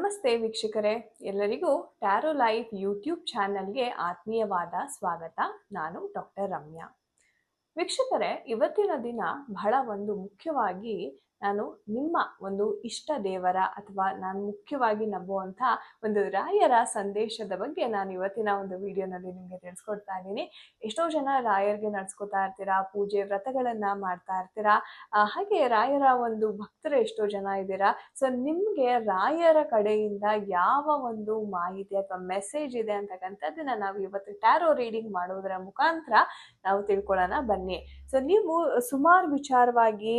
ನಮಸ್ತೆ ವೀಕ್ಷಕರೇ, ಎಲ್ಲರಿಗೂ ಟ್ಯಾರೋ ಲೈಫ್ ಯೂಟ್ಯೂಬ್ ಚಾನಲ್ಗೆ ಆತ್ಮೀಯವಾದ ಸ್ವಾಗತ. ನಾನು ಡಾಕ್ಟರ್ ರಮ್ಯಾ. ವೀಕ್ಷಕರೇ, ಇವತ್ತಿನ ದಿನ ಬಹಳ ಮುಖ್ಯವಾಗಿ ನಾನು ನಿಮ್ಮ ಇಷ್ಟ ದೇವರ ಅಥವಾ ನಾನು ಮುಖ್ಯವಾಗಿ ನಂಬುವಂಥ ರಾಯರ ಸಂದೇಶದ ಬಗ್ಗೆ ನಾನು ಇವತ್ತಿನ ವಿಡಿಯೋನಲ್ಲಿ ನಿಮಗೆ ತಿಳಿಸ್ಕೊಡ್ತಾ ಇದ್ದೀನಿ. ಎಷ್ಟೋ ಜನ ರಾಯರಿಗೆ ನಡ್ಸ್ಕೊತಾ ಇರ್ತೀರಾ, ಪೂಜೆ ವ್ರತಗಳನ್ನು ಮಾಡ್ತಾ ಇರ್ತೀರಾ, ಹಾಗೆ ರಾಯರ ಭಕ್ತರು ಎಷ್ಟೋ ಜನ ಇದ್ದೀರಾ. ಸೊ ನಿಮಗೆ ರಾಯರ ಕಡೆಯಿಂದ ಯಾವ ಮಾಹಿತಿ ಅಥವಾ ಮೆಸೇಜ್ ಇದೆ ಅಂತಕ್ಕಂಥದ್ದನ್ನ ನಾವು ಇವತ್ತು ಟ್ಯಾರೋ ರೀಡಿಂಗ್ ಮಾಡೋದರ ಮುಖಾಂತರ ನಾವು ತಿಳ್ಕೊಳ್ಳೋಣ ಬನ್ನಿ. ಸೊ ನೀವು ಸುಮಾರು ವಿಚಾರವಾಗಿ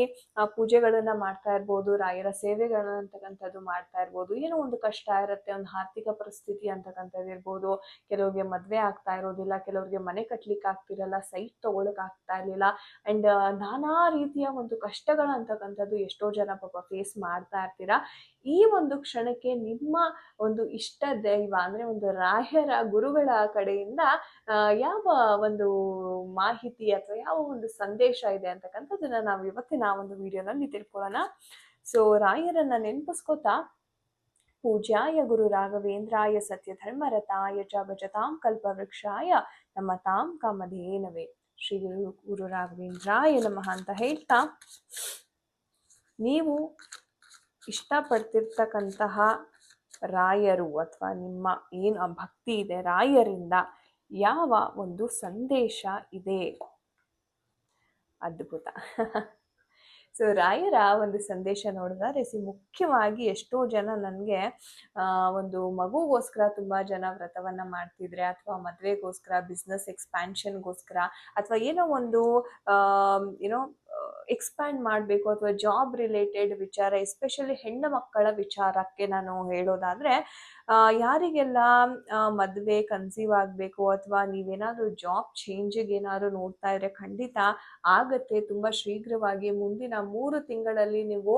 ಪೂಜೆಗಳನ್ನ ಮಾಡ್ತಾ ಇರ್ಬೋದು, ರಾಯರ ಸೇವೆಗಳನ್ನ ಅಂತಕ್ಕಂಥದ್ದು ಮಾಡ್ತಾ ಇರ್ಬೋದು. ಏನೋ ಕಷ್ಟ ಇರುತ್ತೆ, ಆರ್ಥಿಕ ಪರಿಸ್ಥಿತಿ ಅಂತಕ್ಕಂಥದ್ದು ಇರ್ಬೋದು, ಕೆಲವ್ರಿಗೆ ಮದ್ವೆ ಆಗ್ತಾ ಇರೋದಿಲ್ಲ, ಕೆಲವ್ರಿಗೆ ಮನೆ ಕಟ್ಲಿಕ್ಕೆ ಆಗ್ತಿರಲ್ಲ, ಸೈಟ್ ತಗೊಳಕ್ ಆಗ್ತಾ ಇರ್ಲಿಲ್ಲ, ಅಂಡ್ ನಾನಾ ರೀತಿಯ ಕಷ್ಟಗಳು ಅಂತಕ್ಕಂಥದ್ದು ಎಷ್ಟೋ ಜನ ಪಾಪ ಫೇಸ್ ಮಾಡ್ತಾ ಇರ್ತೀರಾ. ಈ ಕ್ಷಣಕ್ಕೆ ನಿಮ್ಮ ಇಷ್ಟ ದೈವ ಅಂದ್ರೆ ರಾಯರ ಗುರುಗಳ ಕಡೆಯಿಂದ ಯಾವ ಮಾಹಿತಿ ಅಥವಾ ಯಾವ ಸಂದೇಶ ಇದೆ ಅಂತಕ್ಕಂಥದ್ದನ್ನ ನಾವು ಇವತ್ತಿನ ವಿಡಿಯೋನಲ್ಲಿ ತಿಳ್ಕೊಳ್ಳೋಣ. ಸೊ ರಾಯರನ್ನ ನೆನಪಿಸ್ಕೋತಾ, ಪೂಜ್ಯಾಯ ಗುರು ರಾಘವೇಂದ್ರಾಯ ಸತ್ಯ ಧರ್ಮರತಾಯ ಚ ಭಜತಾಂ ಕಲ್ಪವೃಕ್ಷಾಯ ನಮತಾಂ ಕಾಮಧೇನವೇ ಶ್ರೀ ಗುರು ರಾಘವೇಂದ್ರಾಯ ನಮಃ ಅಂತ ಹೇಳ್ತಾ, ನೀವು ಇಷ್ಟಪಡ್ತಿರ್ತಕ್ಕಂತಹ ರಾಯರು ಅಥವಾ ನಿಮ್ಮ ಏನು ಭಕ್ತಿ ಇದೆ, ರಾಯರಿಂದ ಯಾವ ಸಂದೇಶ ಇದೆ? ಅದ್ಭುತ. ಸೊ ರಾಯರ ಸಂದೇಶ ನೋಡಿದ್ರೆ ಮುಖ್ಯವಾಗಿ ಎಷ್ಟೋ ಜನ ನನಗೆ ಮಗುಗೋಸ್ಕರ ತುಂಬಾ ಜನ ವ್ರತವನ್ನ ಮಾಡ್ತಿದ್ರೆ, ಅಥವಾ ಮದ್ವೆಗೋಸ್ಕರ, ಬಿಸ್ನೆಸ್ ಎಕ್ಸ್ಪ್ಯಾನ್ಷನ್ಗೋಸ್ಕರ, ಅಥವಾ ಏನೋ ಎಕ್ಸ್ಪ್ಯಾಂಡ್ ಮಾಡಬೇಕು, ಅಥವಾ ಜಾಬ್ ರಿಲೇಟೆಡ್ ವಿಚಾರ, ಎಸ್ಪೆಷಲಿ ಹೆಣ್ಣು ಮಕ್ಕಳ ವಿಚಾರಕ್ಕೆ ನಾನು ಹೇಳೋದಾದ್ರೆ, ಯಾರಿಗೆಲ್ಲ ಮದುವೆ, ಕನ್ಸೀವ್ ಆಗಬೇಕು, ಅಥವಾ ನೀವೇನಾದ್ರೂ ಜಾಬ್ ಚೇಂಜಿಗೆ ಏನಾದ್ರು ನೋಡ್ತಾ ಇದ್ರೆ ಖಂಡಿತ ಆಗತ್ತೆ. ತುಂಬಾ ಶೀಘ್ರವಾಗಿ ಮುಂದಿನ 3 ತಿಂಗಳಲ್ಲಿ ನೀವು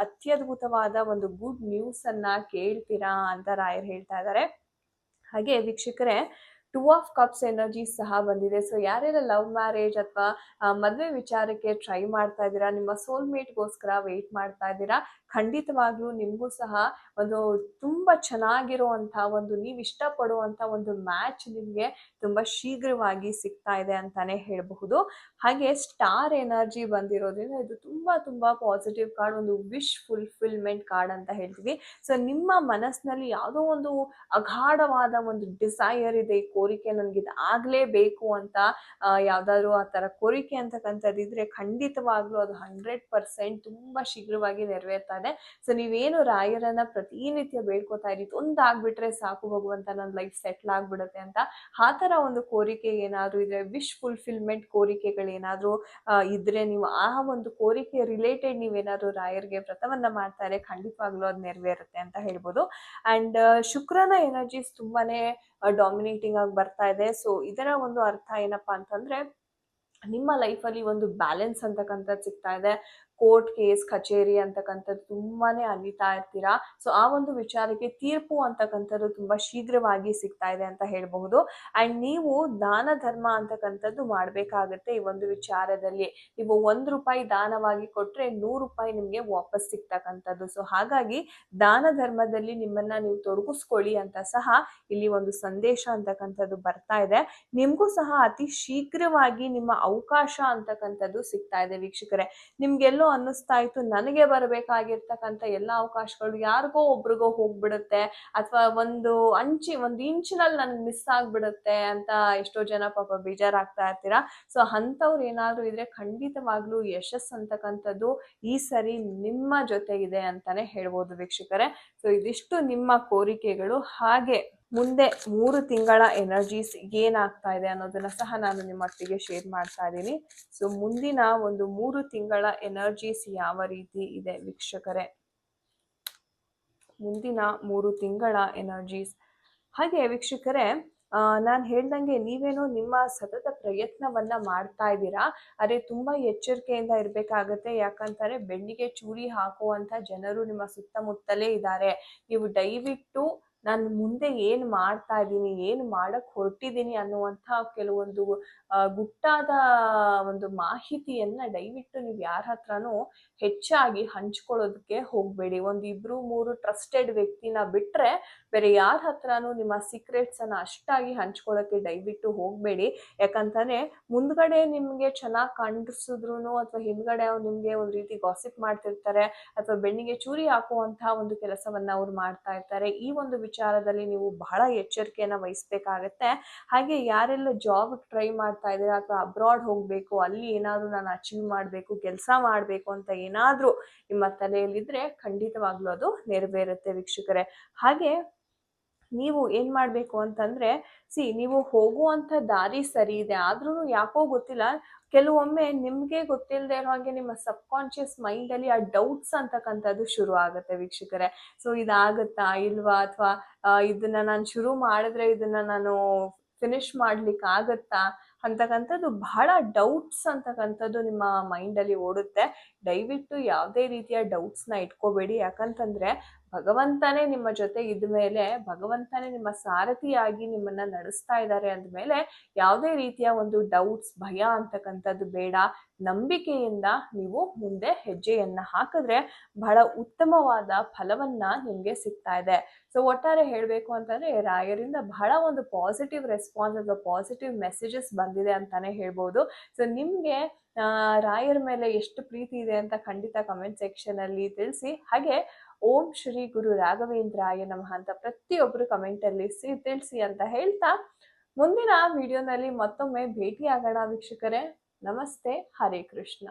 ಅತ್ಯದ್ಭುತವಾದ ಗುಡ್ ನ್ಯೂಸ್ ಅನ್ನ ಕೇಳ್ತೀರಾ ಅಂತ ರಾಯರ್ ಹೇಳ್ತಾ ಇದ್ದಾರೆ. ಹಾಗೆ ವೀಕ್ಷಕರೇ, 2 ಆಫ್ ಕಪ್ಸ್ ಎನರ್ಜಿ ಸಹ ಬಂದಿದೆ. ಸೊ ಯಾರೆಲ್ಲ ಲವ್ ಮ್ಯಾರೇಜ್ ಅಥವಾ ಮದುವೆ ವಿಚಾರಕ್ಕೆ ಟ್ರೈ ಮಾಡ್ತಾ ಇದ್ದೀರಾ, ನಿಮ್ಮ ಸೋಲ್ಮೇಟ್ಗೋಸ್ಕರ ವೇಟ್ ಮಾಡ್ತಾ ಇದ್ದೀರಾ, ಖಂಡಿತವಾಗ್ಲೂ ನಿಮಗೂ ಸಹ ತುಂಬಾ ಚೆನ್ನಾಗಿರುವಂಥ ನೀವು ಇಷ್ಟಪಡುವಂಥ ಮ್ಯಾಚ್ ನಿಮಗೆ ತುಂಬಾ ಶೀಘ್ರವಾಗಿ ಸಿಗ್ತಾ ಇದೆ ಅಂತಾನೆ ಹೇಳಬಹುದು. ಹಾಗೆ ಸ್ಟಾರ್ ಎನರ್ಜಿ ಬಂದಿರೋದ್ರಿಂದ ಇದು ತುಂಬಾ positive card, wish fulfilment card ಅಂತ ಹೇಳ್ತೀವಿ. ಸೊ ನಿಮ್ಮ ಮನಸ್ಸಿನಲ್ಲಿ ಯಾವುದೋ ಅಗಾಢವಾದ ಡಿಸೈರ್ ಇದೆ, ಕೋರಿಕೆ, ನನಗೆ ಇದು ಆಗ್ಲೇಬೇಕು ಅಂತ ಯಾವ್ದಾದ್ರು ಆ ತರ ಕೋರಿಕೆ ಅಂತಕ್ಕಂಥದ್ದಿದ್ರೆ ಖಂಡಿತವಾಗ್ಲೂ ಅದು 100% ತುಂಬಾ ಶೀಘ್ರವಾಗಿ ನೆರವೇರ್ತಾ ಇದೆ. ಸೊ ನೀವೇನು ರಾಯರನ್ನ ಪ್ರತಿನಿತ್ಯ ಬೇಡ್ಕೋತಾ ಇರಿ, ಆಗ್ಬಿಟ್ರೆ ಸಾಕು ಭಗವಂತ, ನನ್ನ ಲೈಫ್ ಸೆಟ್ಲ್ ಆಗ್ಬಿಡುತ್ತೆ ಅಂತ, ಆ ತರ ಕೋರಿಕೆ ಏನಾದ್ರು ಇದ್ರೆ, ವಿಶ್ ಫುಲ್ಫಿಲ್ಮೆಂಟ್ ಕೋರಿಕೆಗಳೇನಾದ್ರೂ ಇದ್ರೆ, ನೀವು ಆ ಕೋರಿಕೆ ರಿಲೇಟೆಡ್ ನೀವೇನಾದ್ರು ರಾಯರ್ಗೆ ವ್ರತವನ್ನ ಮಾಡ್ತಾರೆ, ಖಂಡಿತವಾಗ್ಲೂ ಅದು ನೆರವೇರುತ್ತೆ ಅಂತ ಹೇಳ್ಬೋದು. ಅಂಡ್ ಶುಕ್ರನ ಎನರ್ಜೀಸ್ ತುಂಬಾನೇ ಡಾಮಿನೇಟಿಂಗ್ ಆಗಿ ಬರ್ತಾ ಇದೆ. ಸೊ ಇದರ ಅರ್ಥ ಏನಪ್ಪಾ ಅಂತಂದ್ರೆ, ನಿಮ್ಮ ಲೈಫಲ್ಲಿ ಬ್ಯಾಲೆನ್ಸ್ ಅಂತಕ್ಕಂಥದ್ದು ಸಿಗ್ತಾ ಇದೆ. ಕೋರ್ಟ್ ಕೇಸ್, ಕಚೇರಿ ಅಂತಕ್ಕಂಥದ್ದು ತುಂಬಾನೇ ಅಲಿತಾ ಇರ್ತೀರಾ. ಸೊ ಆ ವಿಚಾರಕ್ಕೆ ತೀರ್ಪು ಅಂತಕ್ಕಂಥದ್ದು ತುಂಬಾ ಶೀಘ್ರವಾಗಿ ಸಿಗ್ತಾ ಇದೆ ಅಂತ ಹೇಳಬಹುದು. ಅಂಡ್ ನೀವು ದಾನ ಧರ್ಮ ಅಂತಕ್ಕಂಥದ್ದು ಮಾಡ್ಬೇಕಾಗತ್ತೆ. ಈ ವಿಚಾರದಲ್ಲಿ ನೀವು ₹1 ದಾನವಾಗಿ ಕೊಟ್ರೆ ₹100 ನಿಮ್ಗೆ ವಾಪಸ್ ಸಿಗ್ತಕ್ಕಂಥದ್ದು. ಸೊ ಹಾಗಾಗಿ ದಾನ ಧರ್ಮದಲ್ಲಿ ನಿಮ್ಮನ್ನ ನೀವು ತೊಡಗಿಸ್ಕೊಳ್ಳಿ ಅಂತ ಸಹ ಇಲ್ಲಿ ಸಂದೇಶ ಅಂತಕ್ಕಂಥದ್ದು ಬರ್ತಾ ಇದೆ. ನಿಮ್ಗೂ ಸಹ ಅತಿ ಶೀಘ್ರವಾಗಿ ನಿಮ್ಮ ಅವಕಾಶ ಅಂತಕ್ಕಂಥದ್ದು ಸಿಗ್ತಾ ಇದೆ ವೀಕ್ಷಕರೇ. ನಿಮ್ಗೆಲ್ಲೋ ಅನ್ನಿಸ್ತಾ ಇತ್ತು, ನನಗೆ ಬರಬೇಕಾಗಿರ್ತಕ್ಕಂಥ ಎಲ್ಲ ಅವಕಾಶಗಳು ಯಾರಿಗೋ ಒಬ್ರಿಗೋ ಹೋಗ್ಬಿಡುತ್ತೆ, ಅಥವಾ ಒಂದು ಇಂಚಿನಲ್ಲಿ ನನಗೆ ಮಿಸ್ ಆಗ್ಬಿಡುತ್ತೆ ಅಂತ ಎಷ್ಟೋ ಜನ ಪಾಪ ಬೇಜಾರಾಗ್ತಾ ಇರ್ತೀರಾ. ಸೊ ಅಂಥವ್ರು ಏನಾದ್ರು ಇದ್ರೆ ಖಂಡಿತವಾಗ್ಲೂ ಯಶಸ್ಸು ಅಂತಕ್ಕಂಥದ್ದು ಈ ಸರಿ ನಿಮ್ಮ ಜೊತೆ ಇದೆ ಅಂತಾನೆ ಹೇಳ್ಬೋದು ವೀಕ್ಷಕರೇ. ಸೊ ಇದಿಷ್ಟು ನಿಮ್ಮ ಕೋರಿಕೆಗಳು. ಹಾಗೆ ಮುಂದೆ 3 ತಿಂಗಳ ಎನರ್ಜೀಸ್ ಏನಾಗ್ತಾ ಇದೆ ಅನ್ನೋದನ್ನ ಸಹ ನಾನು ನಿಮ್ಮೊಟ್ಟಿಗೆ ಶೇರ್ ಮಾಡ್ತಾ ಇದ್ದೀನಿ. ಸೊ ಮುಂದಿನ 3 ತಿಂಗಳ ಎನರ್ಜೀಸ್ ಯಾವ ರೀತಿ ಇದೆ ವೀಕ್ಷಕರೇ, ಮುಂದಿನ 3 ತಿಂಗಳ ಎನರ್ಜೀಸ್. ಹಾಗೆ ವೀಕ್ಷಕರೇ, ನಾನು ಹೇಳ್ದಂಗೆ ನೀವೇನೋ ನಿಮ್ಮ ಸತತ ಪ್ರಯತ್ನವನ್ನ ಮಾಡ್ತಾ ಇದ್ದೀರಾ, ಅದೇ ತುಂಬಾ ಎಚ್ಚರಿಕೆಯಿಂದ ಇರ್ಬೇಕಾಗತ್ತೆ. ಯಾಕಂತಾರೆ ಬೆಳ್ಳಿಗೆ ಚೂರಿ ಹಾಕುವಂತ ಜನರು ನಿಮ್ಮ ಸುತ್ತಮುತ್ತಲೇ ಇದ್ದಾರೆ. ನೀವು ದಯವಿಟ್ಟು ನಾನು ಮುಂದೆ ಏನು ಮಾಡ್ತಾ ಇದ್ದೀನಿ, ಏನು ಮಾಡಕ್ ಹೊರಟಿದ್ದೀನಿ ಅನ್ನುವಂಥ ಕೆಲವೊಂದು ಗುಟ್ಟಾದ ಒಂದು ಮಾಹಿತಿಯನ್ನ ದಯವಿಟ್ಟು ನೀವು ಯಾರ ಹತ್ರನೂ ಹೆಚ್ಚಾಗಿ ಹಂಚ್ಕೊಳ್ಳೋದಕ್ಕೆ ಹೋಗಬೇಡಿ. ಒಂದು 2-3 ಟ್ರಸ್ಟೆಡ್ ವ್ಯಕ್ತಿನ ಬಿಟ್ರೆ ಬೇರೆ ಯಾರ ಹತ್ರನೂ ನಿಮ್ಮ ಸೀಕ್ರೆಟ್ಸ್ ಅನ್ನ ಅಷ್ಟಾಗಿ ಹಂಚ್ಕೊಳ್ಳೋಕೆ ದಯವಿಟ್ಟು ಹೋಗಬೇಡಿ. ಯಾಕಂತಾನೆ ಮುಂದ್ಗಡೆ ನಿಮ್ಗೆ ಚೆನ್ನಾಗಿ ಕಾಣಿಸಿದ್ರು ಅಥವಾ ಹಿಂದ್ಗಡೆ ನಿಮ್ಗೆ ಒಂದ್ ರೀತಿ ಗಾಸಿಪ್ ಮಾಡ್ತಿರ್ತಾರೆ ಅಥವಾ ಬೆನ್ನಿಗೆ ಚೂರಿ ಹಾಕುವಂತಹ ಒಂದು ಕೆಲಸವನ್ನ ಅವ್ರು ಮಾಡ್ತಾ ಇರ್ತಾರೆ. ಈ ಒಂದು ವಿಚಾರದಲ್ಲಿ ನೀವು ಬಹಳ ಎಚ್ಚರಿಕೆಯನ್ನ ವಹಿಸ್ಬೇಕಾಗತ್ತೆ. ಹಾಗೆ ಯಾರೆಲ್ಲ ಜಾಬ್ ಟ್ರೈ ಮಾಡ್ತಾ ಇದ್ದೀರಾ ಅಥವಾ ಅಬ್ರಾಡ್ ಹೋಗ್ಬೇಕು, ಅಲ್ಲಿ ಏನಾದ್ರು ನಾನು ಅಚೀವ್ ಮಾಡ್ಬೇಕು, ಕೆಲಸ ಮಾಡ್ಬೇಕು ಅಂತ ಏನಾದ್ರೂ ನಿಮ್ಮ ತಲೆಯಲ್ಲಿದ್ರೆ ಖಂಡಿತವಾಗ್ಲೂ ಅದು ನೆರವೇರುತ್ತೆ ವೀಕ್ಷಕರೇ. ಹಾಗೆ ನೀವು ಏನ್ ಮಾಡ್ಬೇಕು ಅಂತಂದ್ರೆ, ನೀವು ಹೋಗುವಂತ ದಾರಿ ಸರಿ ಇದೆ, ಆದ್ರೂ ಯಾಕೋ ಗೊತ್ತಿಲ್ಲ ಕೆಲವೊಮ್ಮೆ ನಿಮ್ಗೆ ಗೊತ್ತಿಲ್ಲದೆ ಇರೋ ಹಾಗೆ ನಿಮ್ಮ ಸಬ್ ಕಾನ್ಶಿಯಸ್ ಮೈಂಡ್ ಅಲ್ಲಿ ಆ ಡೌಟ್ಸ್ ಅಂತಕ್ಕಂಥದ್ದು ಶುರು ಆಗುತ್ತೆ ವೀಕ್ಷಕರೇ. ಸೊ ಇದಾಗತ್ತಾ ಇಲ್ವಾ, ಅಥವಾ ಇದನ್ನ ನಾನು ಶುರು ಮಾಡಿದ್ರೆ ಇದನ್ನ ನಾನು ಫಿನಿಶ್ ಮಾಡ್ಲಿಕ್ಕೆ ಆಗತ್ತಾ ಅಂತಕ್ಕಂಥದ್ದು ಬಹಳ ಡೌಟ್ಸ್ ಅಂತಕ್ಕಂಥದ್ದು ನಿಮ್ಮ ಮೈಂಡ್ ಅಲ್ಲಿ ಓಡುತ್ತೆ. ದಯವಿಟ್ಟು ಯಾವುದೇ ರೀತಿಯ ಡೌಟ್ಸ್ ನ ಇಟ್ಕೋಬೇಡಿ. ಯಾಕಂತಂದ್ರೆ ಭಗವಂತನೇ ನಿಮ್ಮ ಜೊತೆ ಇದ್ಮೇಲೆ, ಭಗವಂತನೇ ನಿಮ್ಮ ಸಾರಥಿಯಾಗಿ ನಿಮ್ಮನ್ನ ನಡೆಸ್ತಾ ಇದ್ದಾರೆ ಅಂದ್ಮೇಲೆ ಯಾವುದೇ ರೀತಿಯ ಒಂದು ಡೌಟ್ಸ್, ಭಯ ಅಂತಕ್ಕಂಥದ್ದು ಬೇಡ. ನಂಬಿಕೆಯಿಂದ ನೀವು ಮುಂದೆ ಹೆಜ್ಜೆಯನ್ನ ಹಾಕಿದ್ರೆ ಬಹಳ ಉತ್ತಮವಾದ ಫಲವನ್ನ ನಿಮ್ಗೆ ಸಿಗ್ತಾ ಇದೆ. ಸೊ ಒಟ್ಟಾರೆ ಹೇಳ್ಬೇಕು ಅಂತಂದ್ರೆ ರಾಯರಿಂದ ಬಹಳ ಒಂದು ಪಾಸಿಟಿವ್ ರೆಸ್ಪಾನ್ಸ್ ಅಥವಾ ಪಾಸಿಟಿವ್ ಮೆಸೇಜಸ್ ಬಂದಿದೆ ಅಂತಾನೆ ಹೇಳ್ಬೋದು. ಸೊ ನಿಮ್ಗೆ ರಾಯರ ಮೇಲೆ ಎಷ್ಟು ಪ್ರೀತಿ ಇದೆ ಅಂತ ಖಂಡಿತ ಕಮೆಂಟ್ ಸೆಕ್ಷನ್ ಅಲ್ಲಿ ತಿಳಿಸಿ. ಹಾಗೆ ಓಂ ಶ್ರೀ ಗುರು ರಾಘವೇಂದ್ರಾಯ ನಮಃ ಅಂತ ಪ್ರತಿಯೊಬ್ರು ಕಮೆಂಟ್ ಅಲ್ಲಿ ತಿಳಿಸಿ ಅಂತ ಹೇಳ್ತಾ ಮುಂದಿನ ವಿಡಿಯೋನಲ್ಲಿ ಮತ್ತೊಮ್ಮೆ ಭೇಟಿ ಆಗೋಣ ವೀಕ್ಷಕರೇ. ನಮಸ್ತೆ, ಹರೇ ಕೃಷ್ಣ.